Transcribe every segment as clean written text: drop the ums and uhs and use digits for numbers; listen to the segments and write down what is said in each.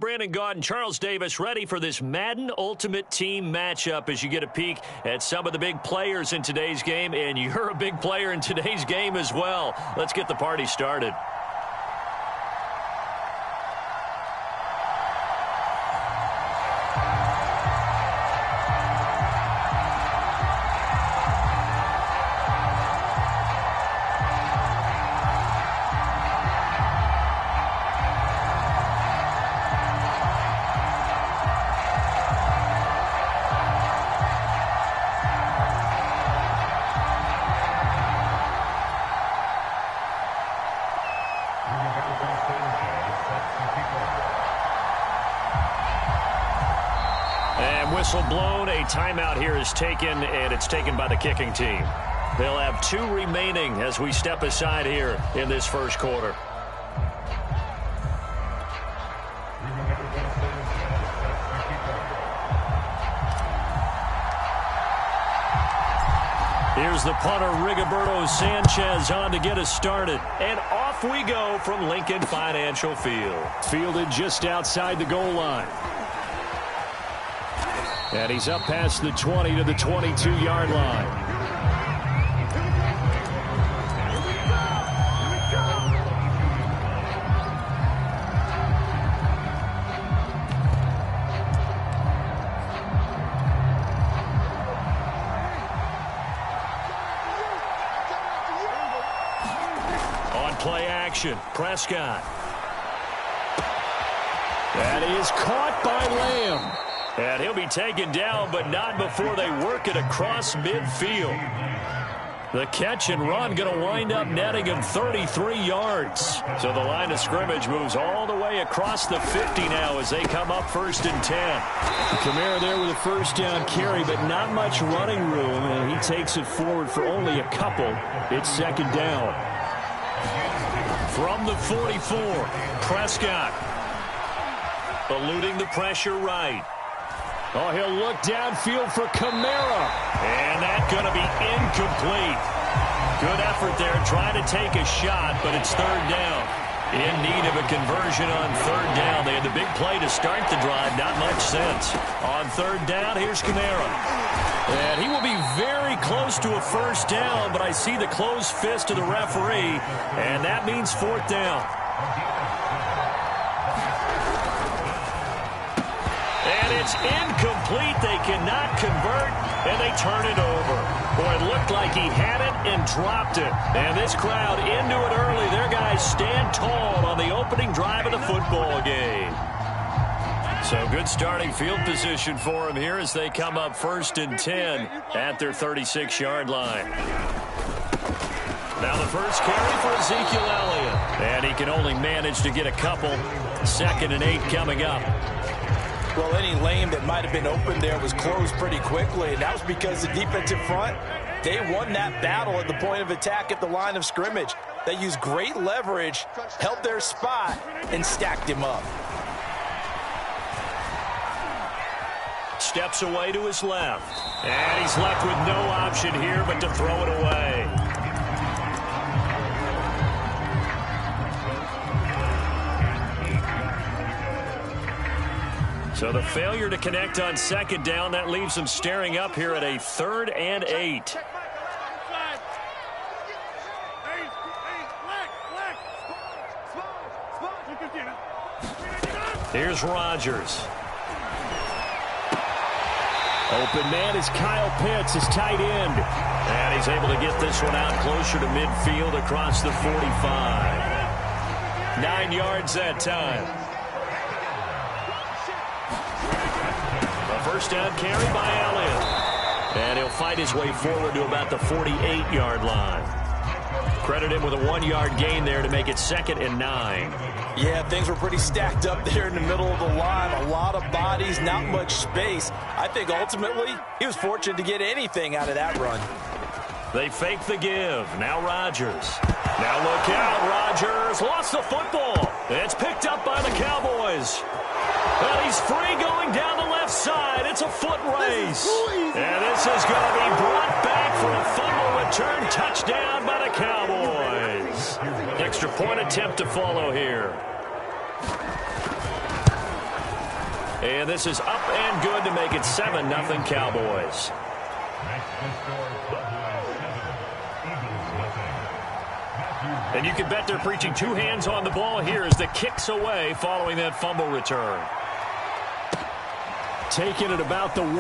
Brandon Gaudin, Charles Davis, ready for this Madden Ultimate Team matchup as you get a peek at some of the big players in today's game, and you're a big player in today's game as well. Let's get the party started. Whistle blown. A timeout here is taken, and it's taken by the kicking team. They'll have 2 remaining as we step aside here in this first quarter. Here's the punter, Rigoberto Sanchez, on to get us started. And off we go from Lincoln Financial Field. Fielded just outside the goal line. And he's up past the 20 to the 22-yard line. On play action, Prescott. That is caught by Lamb. And he'll be taken down, but not before they work it across midfield. The catch and run going to wind up netting him 33 yards. So the line of scrimmage moves all the way across the 50 now as they come up 1st and 10. Kamara there with a first down carry, but not much running room, and he takes it forward for only a couple. It's 2nd down. From the 44, Prescott. Eluding the pressure right. Oh, he'll look downfield for Kamara. And that's going to be incomplete. Good effort there trying to take a shot, but it's 3rd down. In need of a conversion on 3rd down. They had the big play to start the drive. Not much sense. On 3rd down, here's Kamara. And he will be very close to a 1st down, but I see the closed fist of the referee, and that means 4th down. And it's incomplete. They cannot convert, and they turn it over. Boy, it looked like he had it and dropped it. And this crowd into it early. Their guys stand tall on the opening drive of the football game. So good starting field position for them here as they come up 1st and 10 at their 36-yard line. Now the first carry for Ezekiel Elliott. And he can only manage to get a couple. 2nd and 8 coming up. Well, any lane that might have been open there was closed pretty quickly, and that was because the defensive front, they won that battle at the point of attack at the line of scrimmage. They used great leverage, held their spot, and stacked him up. Steps away to his left, and he's left with no option here but to throw it away. So the failure to connect on 2nd down, that leaves them staring up here at a 3rd and 8. Here's Rodgers. Open man is Kyle Pitts, his tight end. And he's able to get this one out closer to midfield across the 45. 9 yards that time. First down carry by Elliott. And he'll fight his way forward to about the 48-yard line. Credit him with a 1-yard gain there to make it 2nd and 9. Yeah, things were pretty stacked up there in the middle of the line. A lot of bodies, not much space. I think ultimately he was fortunate to get anything out of that run. They fake the give. Now Rodgers. Now look out. Rodgers lost the football. It's picked up by the Cowboys. Well, he's free going down the left side. It's a foot race. And this is going to be brought back for a fumble return touchdown by the Cowboys. Extra point attempt to follow here. And this is up and good to make it 7-0 Cowboys. And you can bet they're preaching two hands on the ball here as the kick's away following that fumble return. Taking it about the 1.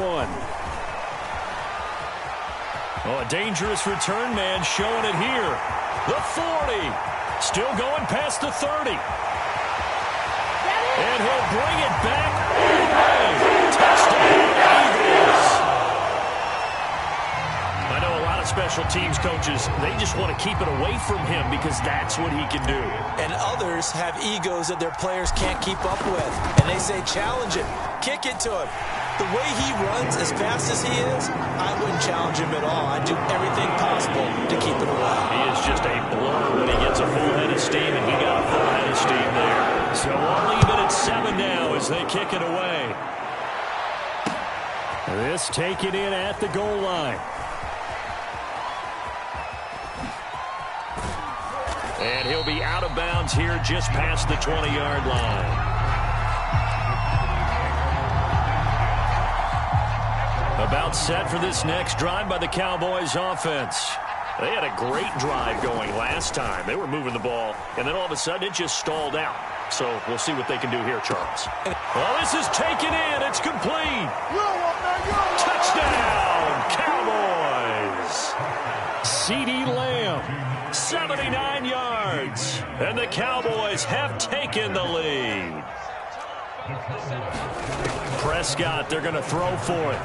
Oh, a dangerous return man showing it here. The 40. Still going past the 30. And he'll bring it back all the way. Touchdown, Eagles. I know a lot of special teams coaches, they just want to keep it away from him because that's what he can do. And others have egos that their players can't keep up with. And they say, challenge it. Kick it to him. The way he runs as fast as he is, I wouldn't challenge him at all. I'd do everything possible to keep it away. He is just a blur when he gets a full head of steam, and he got a full head of steam there. So we'll leave it at 7 now as they kick it away. This taken in at the goal line. And he'll be out of bounds here just past the 20-yard line. About set for this next drive by the Cowboys offense. They had a great drive going last time. They were moving the ball, and then all of a sudden it just stalled out. So we'll see what they can do here, Charles. Well, this is taken in. It's complete. Touchdown, Cowboys. CeeDee Lamb. 79 yards. And the Cowboys have taken the lead. Prescott, they're going to throw for it.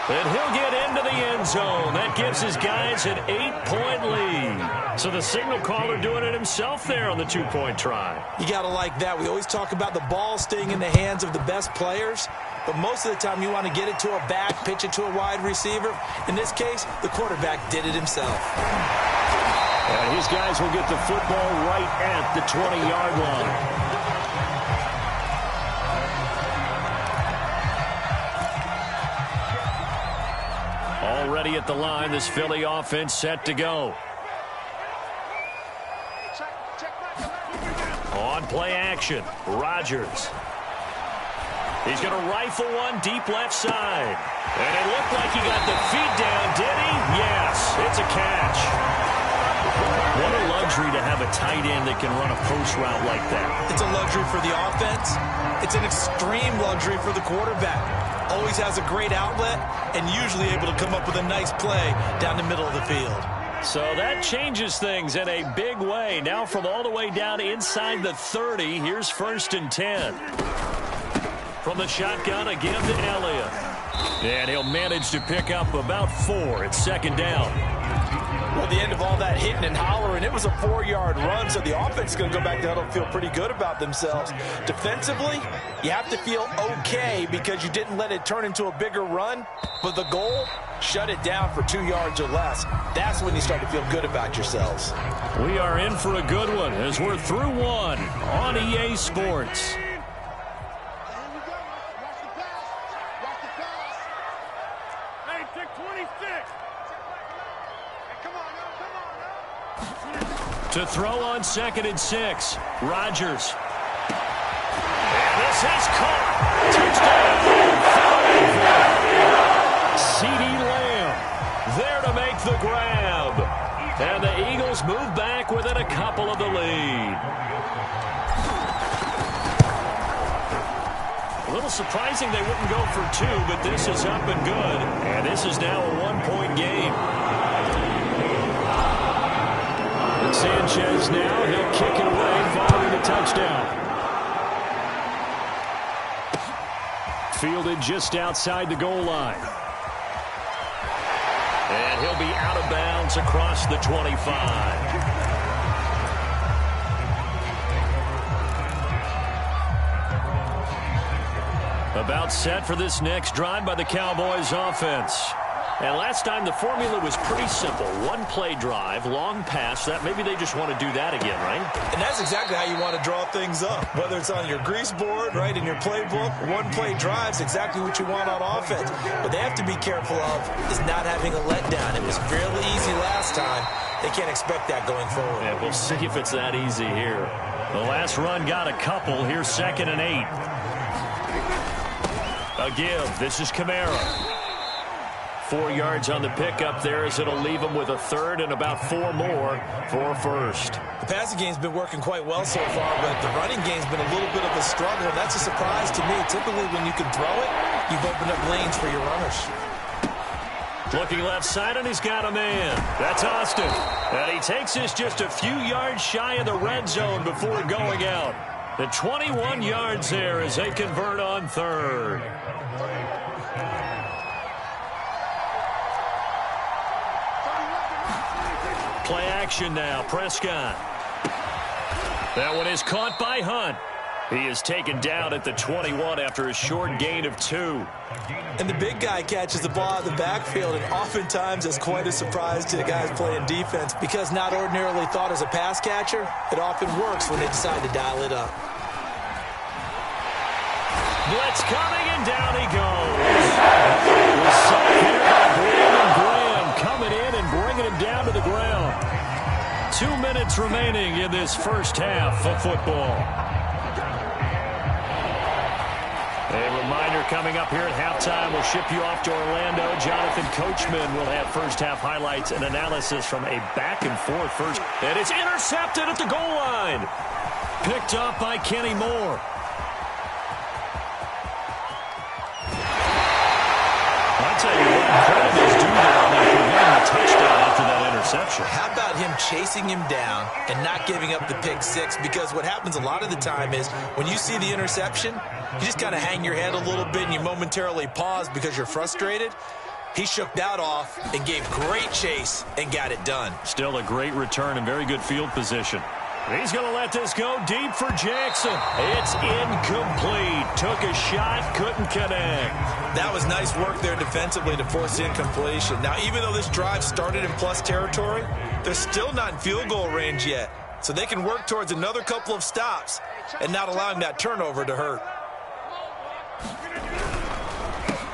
And he'll get into the end zone. That gives his guys an 8-point lead. So the signal caller doing it himself there on the 2-point try. You got to like that. We always talk about the ball staying in the hands of the best players. But most of the time you want to get it to a back, pitch it to a wide receiver. In this case, the quarterback did it himself. And his guys will get the football right at the 20-yard line. Already at the line, this Philly offense set to go. On play action, Rodgers. He's going to rifle one deep left side. And it looked like he got the feet down, did he? Yes, it's a catch. What a luxury to have a tight end that can run a post route like that. It's a luxury for the offense. It's an extreme luxury for the quarterback. Always has a great outlet and usually able to come up with a nice play down the middle of the field. So that changes things in a big way. Now from all the way down inside the 30, here's 1st and 10. From the shotgun again to Elliott. And he'll manage to pick up about 4 at 2nd down. Well, at the end of all that hitting and hollering, it was a 4-yard run, so the offense is going to go back down and feel pretty good about themselves. Defensively, you have to feel okay because you didn't let it turn into a bigger run, but the goal, shut it down for 2 yards or less. That's when you start to feel good about yourselves. We are in for a good one as we're through one on EA Sports. To throw on 2nd and 6, Rodgers. And this is caught. Touchdown. CeeDee Lamb there to make the grab. And the Eagles move back within a couple of the lead. A little surprising they wouldn't go for 2, but this is up and good. And this is now a 1-point game. Sanchez now, he'll kick it away following the touchdown. Fielded just outside the goal line. And he'll be out of bounds across the 25. About set for this next drive by the Cowboys offense. And last time the formula was pretty simple. 1-play drive, long pass. That maybe they just want to do that again, right? And that's exactly how you want to draw things up. Whether it's on your grease board, right, in your playbook, 1-play drive's exactly what you want on offense. What they have to be careful of is not having a letdown. It was fairly easy last time. They can't expect that going forward. Yeah, we'll see if it's that easy here. The last run got a couple. Here's 2nd and 8. They'll give. This is Kamara. 4 yards on the pickup there as it'll leave him with a third and about 4 more for a first. The passing game's been working quite well so far, but the running game's been a little bit of a struggle. That's a surprise to me. Typically, when you can throw it, you've opened up lanes for your runners. Looking left side, and he's got a man. That's Austin. And he takes this just a few yards shy of the red zone before going out. The 21 yards there as they convert on third. Play action now. Prescott. That one is caught by Hunt. He is taken down at the 21 after a short gain of 2. And the big guy catches the ball out of the backfield, and oftentimes is quite a surprise to the guys playing defense because not ordinarily thought as a pass catcher, it often works when they decide to dial it up. Blitz coming, and down he goes. Was sacked here by Brandon Graham, coming in and bringing him down to the ground. 2 minutes remaining in this first half of football. A reminder coming up here at halftime. We'll ship you off to Orlando. Jonathan Coachman will have first-half highlights and analysis from a back-and-forth first. And it's intercepted at the goal line. Picked up by Kenny Moore. I'll tell you what, credit is due there on that touchdown after that interception. How about him chasing him down and not giving up the pick six? Because what happens a lot of the time is when you see the interception, you just kind of hang your head a little bit and you momentarily pause because you're frustrated. He shook that off and gave great chase and got it done. Still a great return and very good field position. He's going to let this go deep for Jackson. It's incomplete. Took a shot, couldn't connect. That was nice work there defensively to force incompletion. Now, even though this drive started in plus territory, they're still not in field goal range yet. So they can work towards another couple of stops and not allowing that turnover to hurt.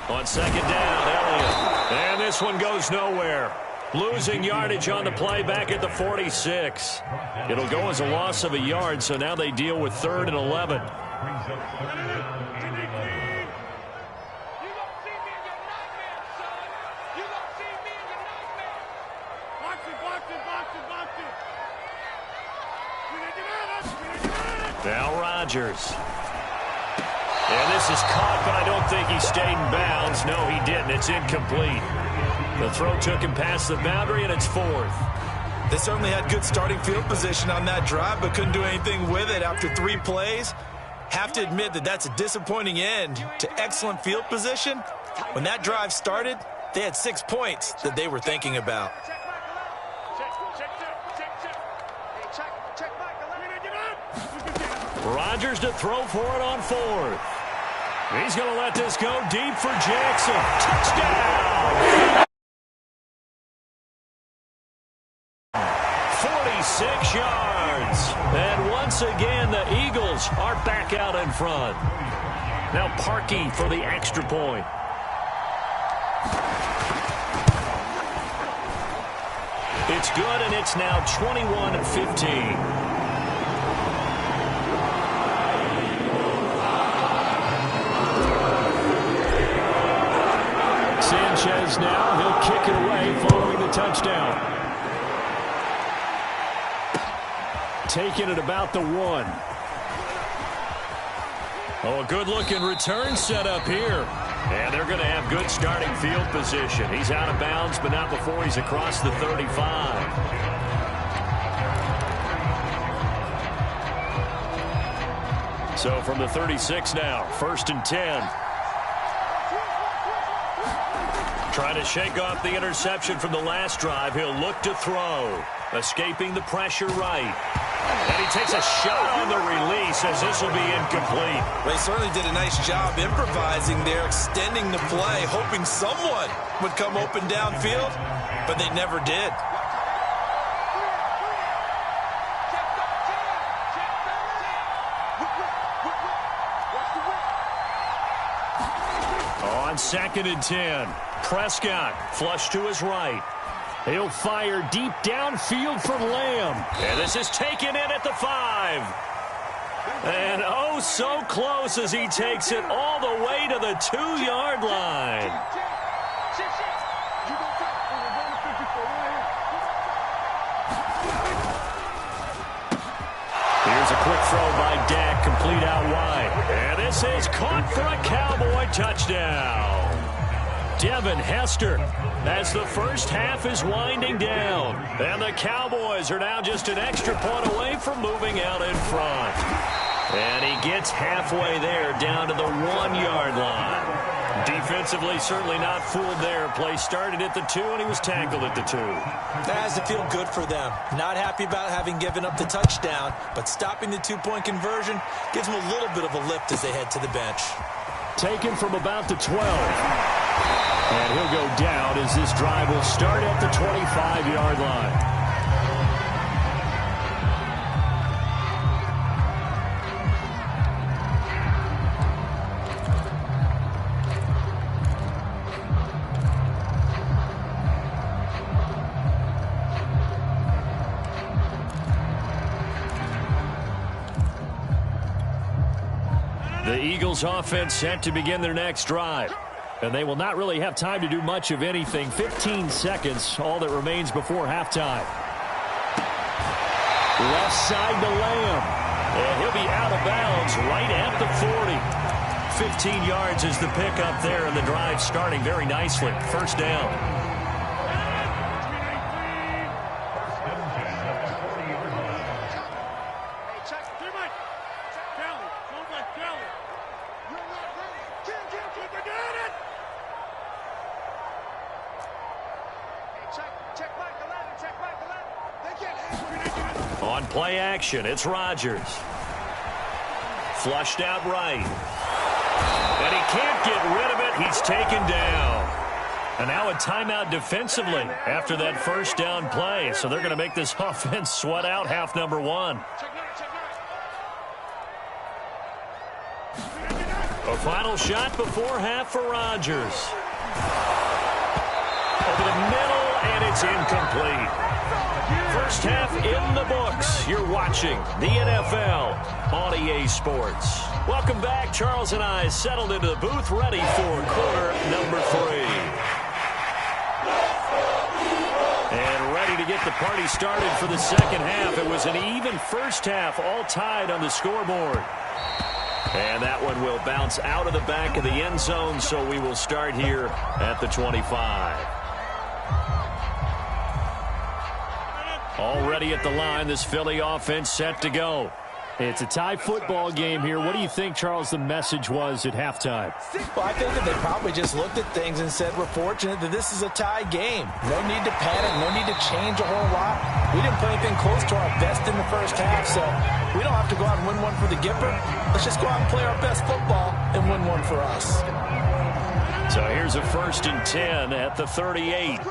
On second down, Elliott. And this one goes nowhere. Losing yardage on the play back at the 46. It'll go as a loss of a yard, so now they deal with 3rd and 11. Now Rodgers. And this is caught, but I don't think he stayed in bounds. No, he didn't. It's incomplete. The throw took him past the boundary, and it's 4th. They certainly had good starting field position on that drive, but couldn't do anything with it after 3 plays. Have to admit that that's a disappointing end to excellent field position. When that drive started, they had 6 points that they were thinking about. Rodgers to throw for it on 4th. He's going to let this go deep for Jackson. Touchdown! 46 yards. And once again, the Eagles are back out in front. Now Parkey for the extra point. It's good, and it's now 21-15. Sanchez now, he'll kick it away following the touchdown. Taking it about the 1. Oh, a good-looking return set up here. And they're going to have good starting field position. He's out of bounds, but not before he's across the 35. So from the 36 now, 1st and 10. Trying to shake off the interception from the last drive. He'll look to throw. Escaping the pressure right. And he takes a shot on the release as this will be incomplete. They certainly did a nice job improvising there, extending the play, hoping someone would come open downfield, but they never did. On 2nd and 10, Prescott flush to his right. He'll fire deep downfield from Lamb. And this is taken in at the 5. And oh, so close as he takes it all the way to the 2-yard line. Here's a quick throw by Dak, complete out wide. And this is caught for a Cowboy touchdown. Devin Hester as the first half is winding down. And the Cowboys are now just an extra point away from moving out in front. And he gets halfway there down to the 1-yard line. Defensively, certainly not fooled there. Play started at the 2, and he was tackled at the 2. That has to feel good for them. Not happy about having given up the touchdown, but stopping the 2-point conversion gives them a little bit of a lift as they head to the bench. Taken from about the 12. And he'll go down as this drive will start at the 25-yard line. The Eagles offense set to begin their next drive. And they will not really have time to do much of anything. 15 seconds, all that remains before halftime. Left side to Lamb. And he'll be out of bounds right at the 40. 15 yards is the pickup there, and the drive starting very nicely. First down. On play action, it's Rodgers. Flushed out right. And he can't get rid of it. He's taken down. And now a timeout defensively after that first down play. So they're going to make this offense sweat out half number 1. A final shot before half for Rodgers. Over the middle, and it's incomplete. First half in the books. You're watching the NFL on EA Sports. Welcome back. Charles and I settled into the booth, ready for quarter number 3. And ready to get the party started for the second half. It was an even first half, all tied on the scoreboard. And that one will bounce out of the back of the end zone, so we will start here at the 25. Already at the line, this Philly offense set to go. It's a tie football game here. What do you think, Charles, the message was at halftime? Well, I think that they probably just looked at things and said, we're fortunate that this is a tie game. No need to panic, no need to change a whole lot. We didn't play anything close to our best in the first half, so we don't have to go out and win one for the Gipper. Let's just go out and play our best football and win one for us. So here's a 1st and 10 at the 38.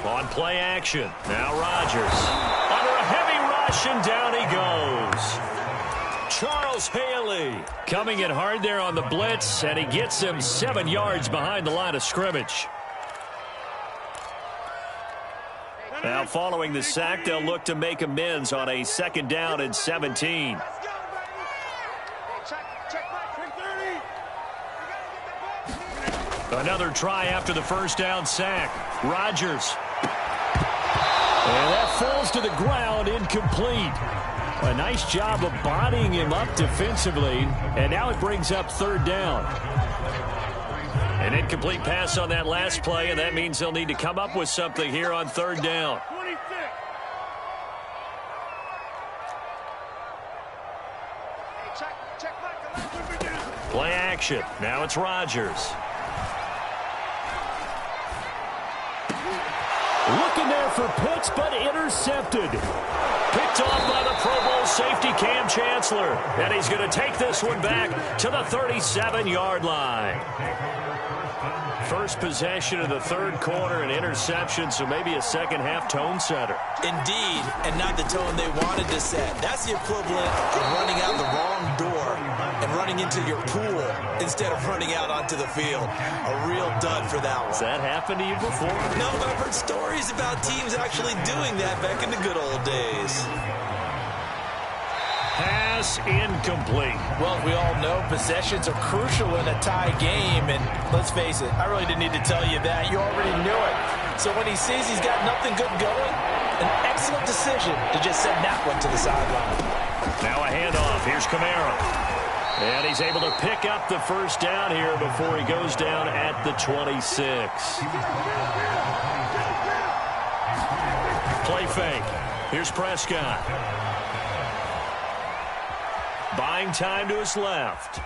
On play action, now Rodgers. Under a heavy rush, and down he goes. Charles Haley coming in hard there on the blitz, and he gets him 7 yards behind the line of scrimmage. Now following the sack, they'll look to make amends on a 2nd down and 17. Another try after the first down sack. Rodgers. And that falls to the ground, incomplete. A nice job of bodying him up defensively, and now it brings up 3rd down. An incomplete pass on that last play, and that means they'll need to come up with something here on 3rd down. Play action. Now it's Rodgers. Looking there for Pitts, but intercepted. Picked off by the Pro Bowl safety Cam Chancellor. And he's going to take this one back to the 37-yard line. First possession of the 3rd quarter, an interception, so maybe a second-half tone setter. Indeed, and not the tone they wanted to set. That's the equivalent of running out the wrong door and running running into your pool instead of running out onto the field. A real dud for that one. Has that happened to you before? No, but I've heard stories about teams actually doing that back in the good old days. Pass incomplete. Well, we all know possessions are crucial in a tie game, and let's face it, I really didn't need to tell you that. You already knew it. So when he sees he's got nothing good going, an excellent decision to just send that one to the sideline. Now a handoff. Here's Kamara. And he's able to pick up the first down here before he goes down at the 26. Play fake. Here's Prescott. Buying time to his left.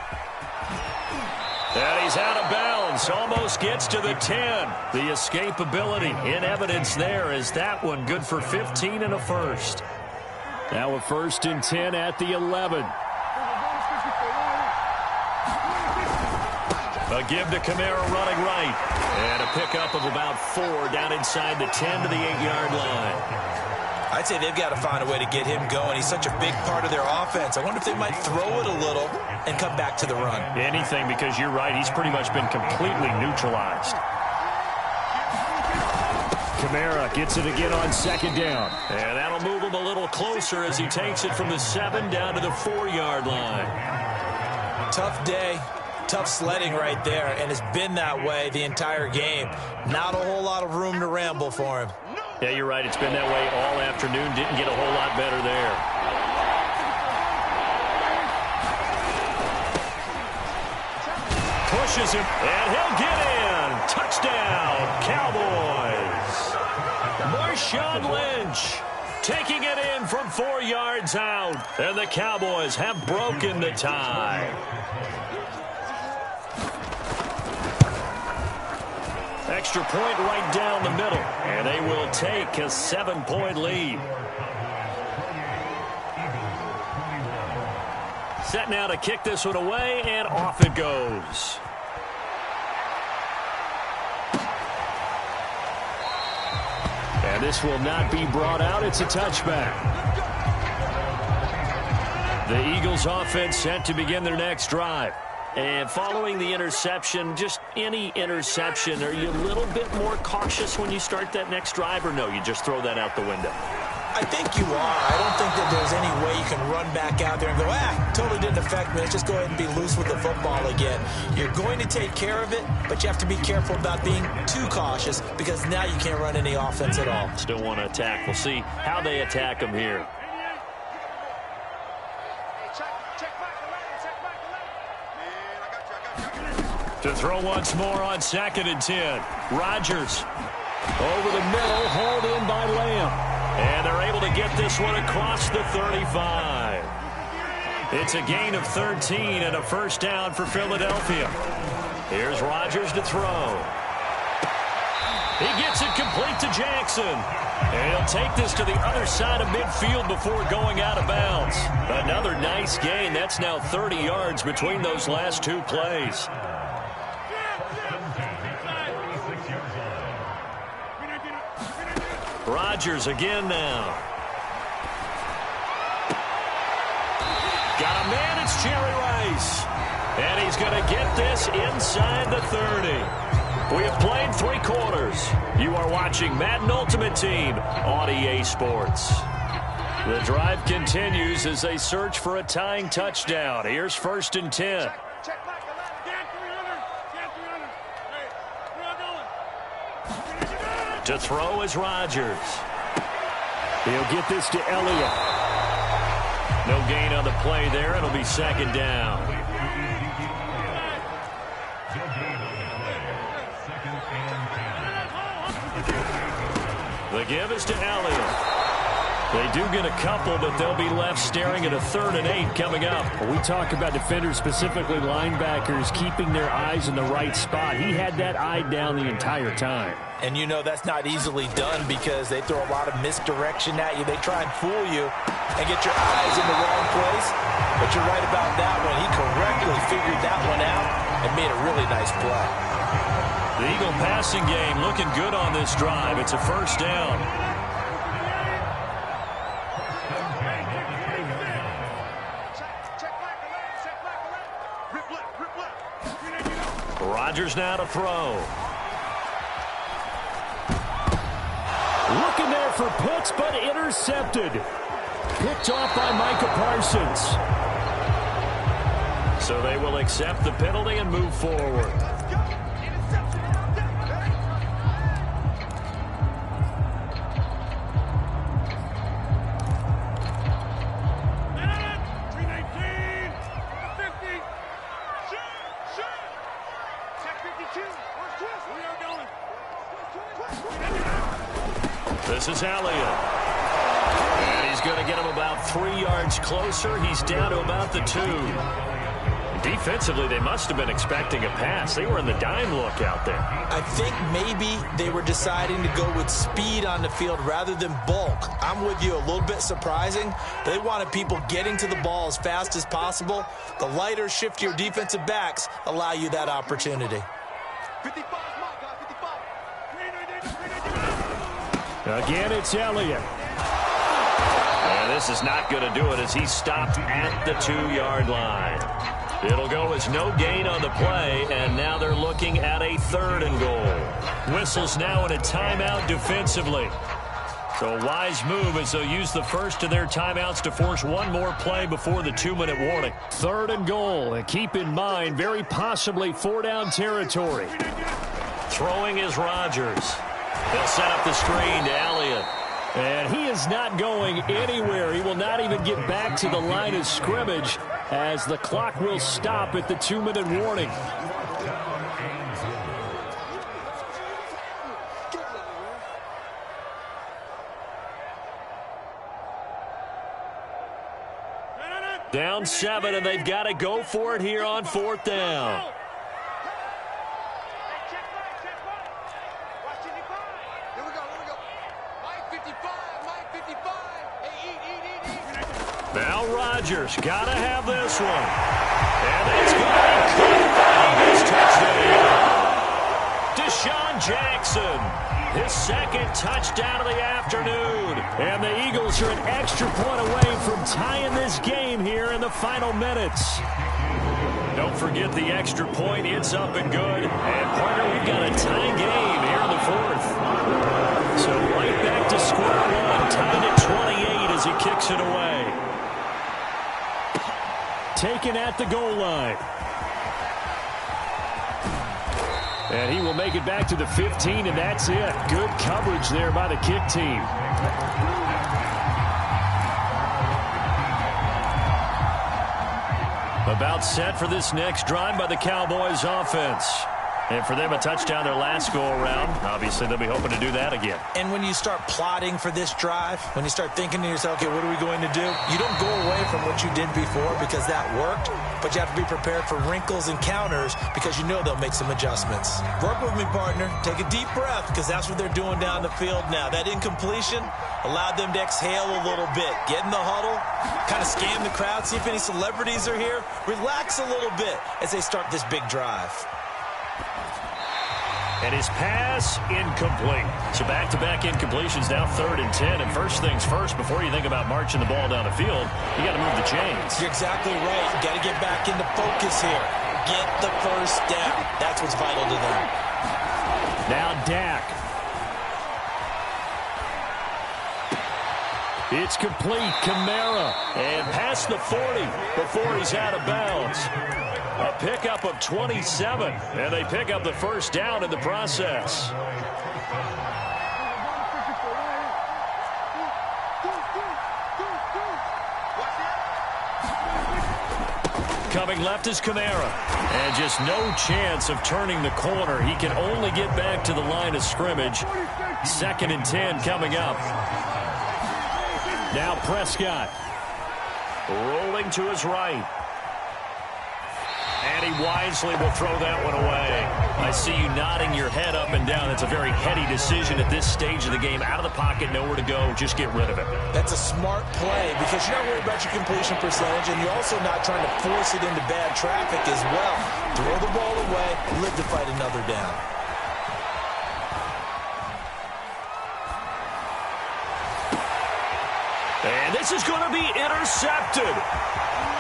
And he's out of bounds. Almost gets to the 10. The escapability in evidence there is that one good for 15 and a first. Now a 1st and 10 at the 11. A give to Kamara running right. And a pickup of about 4 down inside the 10 to the 8-yard line. I'd say they've got to find a way to get him going. He's such a big part of their offense. I wonder if they might throw it a little and come back to the run. Anything, because you're right. He's pretty much been completely neutralized. Kamara gets it again on 2nd down. And that'll move him a little closer as he takes it from the 7 down to the 4-yard line. Tough day. Tough sledding right there, and it's been that way the entire game. Not a whole lot of room to ramble for him. Yeah, you're right. It's been that way all afternoon. Didn't get a whole lot better there. Pushes him, and he'll get in. Touchdown, Cowboys. Marshawn Lynch taking it in from 4 yards out, and the Cowboys have broken the tie. Extra point right down the middle, and they will take a 7-point lead. Set now to kick this one away, and off it goes. And this will not be brought out. It's a touchback. The Eagles offense set to begin their next drive. And following the interception, just any interception, are you a little bit more cautious when you start that next drive, or no, you just throw that out the window? I think you are. I don't think that there's any way you can run back out there and go, totally didn't affect me. Let's just go ahead and be loose with the football again. You're going to take care of it, but you have to be careful about being too cautious because now you can't run any offense at all. Still want to attack. We'll see how they attack them here. To throw once more on 2nd and 10. Rodgers over the middle, hauled in by Lamb. And they're able to get this one across the 35. It's a gain of 13 and a first down for Philadelphia. Here's Rodgers to throw. He gets it complete to Jackson. And he'll take this to the other side of midfield before going out of bounds. Another nice gain. That's now 30 yards between those last 2 plays. Rodgers again now. Got a man, it's Jerry Rice. And he's going to get this inside the 30. We have played 3 quarters. You are watching Madden Ultimate Team on EA Sports. The drive continues as they search for a tying touchdown. Here's 1st and 10. To throw is Rodgers. He'll get this to Elliott. No gain on the play there. It'll be 2nd down. The give is to Elliott. They do get a couple, but they'll be left staring at a 3rd and 8 coming up. We talk about defenders, specifically linebackers, keeping their eyes in the right spot. He had that eye down the entire time. And you know that's not easily done because they throw a lot of misdirection at you. They try and fool you and get your eyes in the wrong place. But you're right about that one. He correctly figured that one out and made a really nice play. The Eagle passing game looking good on this drive. It's a first down. Rodgers now to throw. Looking there for Pitts, but intercepted. Picked off by Micah Parsons. So they will accept the penalty and move forward. This is Elliott. And he's going to get him about 3 yards closer. He's down to about the 2. Defensively, they must have been expecting a pass. They were in the dime look out there. I think maybe they were deciding to go with speed on the field rather than bulk. I'm with you, a little bit surprising. They wanted people getting to the ball as fast as possible. The lighter, shiftier defensive backs allow you that opportunity. Again, it's Elliott. And this is not going to do it as he's stopped at the 2-yard line. It'll go as no gain on the play, and now they're looking at a 3rd and goal. Whistles now in a timeout defensively. So a wise move as they'll use the first of their timeouts to force one more play before the 2-minute warning. 3rd and goal, and keep in mind, very possibly 4-down territory. Throwing is Rodgers. They'll set up the screen to Elliott. And he is not going anywhere. He will not even get back to the line of scrimmage as the clock will stop at the 2-minute warning. Down 7, and they've got to go for it here on 4th down. Now Rodgers got to have this one. And it's going to be caught by this touchdown. Deshaun Jackson, his 2nd touchdown of the afternoon. And the Eagles are an extra point away from tying this game here in the final minutes. Don't forget the extra point. It's up and good. And, partner, we've got a tie game here in the 4th. So right back to square one, tied at 28 as he kicks it away. Taken at the goal line. And he will make it back to the 15, and that's it. Good coverage there by the kick team. About set for this next drive by the Cowboys offense. And for them, a touchdown their last go-around. Obviously, they'll be hoping to do that again. And when you start plotting for this drive, when you start thinking to yourself, okay, what are we going to do? You don't go away from what you did before because that worked, but you have to be prepared for wrinkles and counters because you know they'll make some adjustments. Work with me, partner. Take a deep breath because that's what they're doing down the field now. That incompletion allowed them to exhale a little bit. Get in the huddle, kind of scan the crowd, see if any celebrities are here. Relax a little bit as they start this big drive. And his pass incomplete. So back-to-back incompletions, now 3rd and 10. And first things first, before you think about marching the ball down the field, you got to move the chains. You're exactly right. You got to get back into focus here. Get the first down. That's what's vital to them. Now Dak. It's complete. Kamara. And past the 40 before he's out of bounds. A pickup of 27, and they pick up the first down in the process. Coming left is Kamara. And just no chance of turning the corner. He can only get back to the line of scrimmage. 2nd and 10 coming up. Now Prescott. Rolling to his right. And he wisely will throw that one away. I see you nodding your head up and down. That's a very heady decision at this stage of the game. Out of the pocket, nowhere to go. Just get rid of it. That's a smart play because you're not worried about your completion percentage, and you're also not trying to force it into bad traffic as well. Throw the ball away, live to fight another down. And this is going to be intercepted.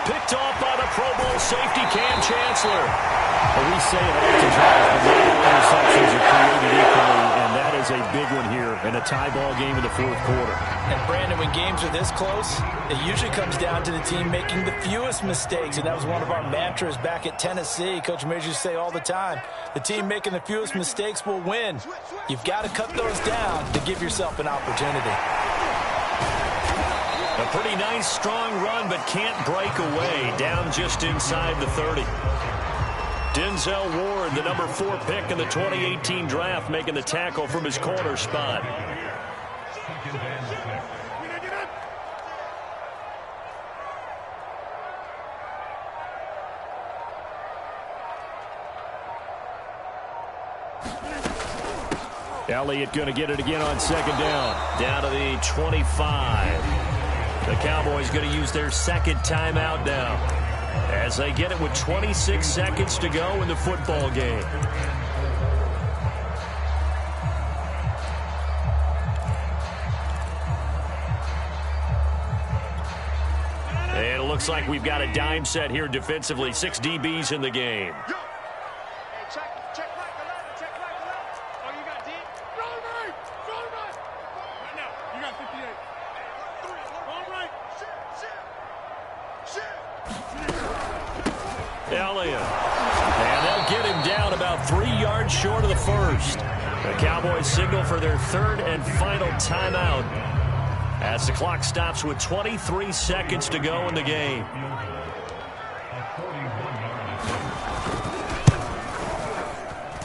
Picked off by the Pro Bowl safety Cam Chancellor. Well, we say it oftentimes, but not all interceptions are created equally, and that is a big one here in a tie ball game in the fourth quarter. And, Brandon, when games are this close, it usually comes down to the team making the fewest mistakes, and that was one of our mantras back at Tennessee. Coach Mears used to say all the time, the team making the fewest mistakes will win. You've got to cut those down to give yourself an opportunity. A pretty nice, strong run, but can't break away. Down just inside the 30. Denzel Ward, the number 4 pick in the 2018 draft, making the tackle from his corner spot. Elliott going to get it again on second down. Down to the 25. The Cowboys going to use their second timeout now, as they get it with 26 seconds to go in the football game. And it looks like we've got a dime set here defensively. 6 DBs in the game. Elliott. And they'll get him down about 3 yards short of the first. The Cowboys signal for their third and final timeout as the clock stops with 23 seconds to go in the game.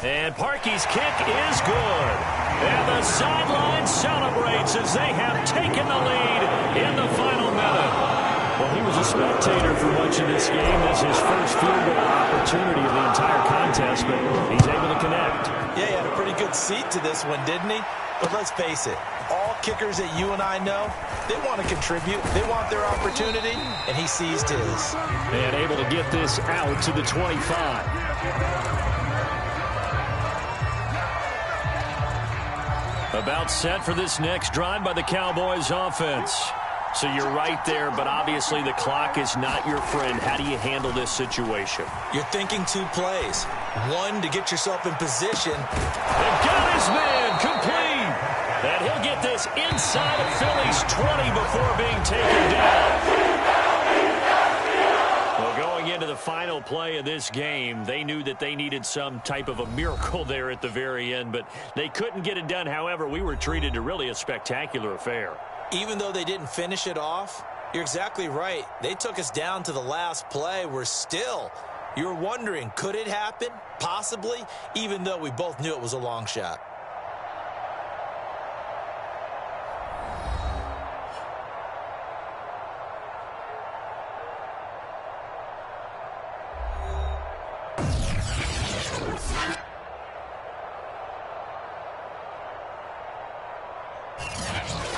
And Parkey's kick is good. And the sideline celebrates as they have taken the lead in the final minute. Well, he was a spectator for much of this game. This is his first field goal opportunity of the entire contest, but he's able to connect. Yeah, he had a pretty good seat to this one, didn't he? But let's face it, all kickers that you and I know, they want to contribute. They want their opportunity, and he seized his. And able to get this out to the 25. About set for this next drive by the Cowboys offense. So you're right there, but obviously the clock is not your friend. How do you handle this situation? You're thinking 2 plays. One, to get yourself in position. They've got his man complete. And he'll get this inside of Philly's 20 before being taken down. Well, going into the final play of this game, they knew that they needed some type of a miracle there at the very end, but they couldn't get it done. However, we were treated to really a spectacular affair. Even though they didn't finish it off, you're exactly right. They took us down to the last play. You're wondering, could it happen? Possibly, even though we both knew it was a long shot.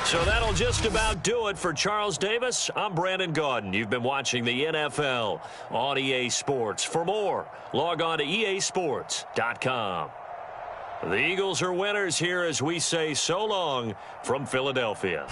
So that'll just about do it for Charles Davis. I'm Brandon Gaudin. You've been watching the NFL on EA Sports. For more, log on to easports.com. The Eagles are winners here as we say so long from Philadelphia.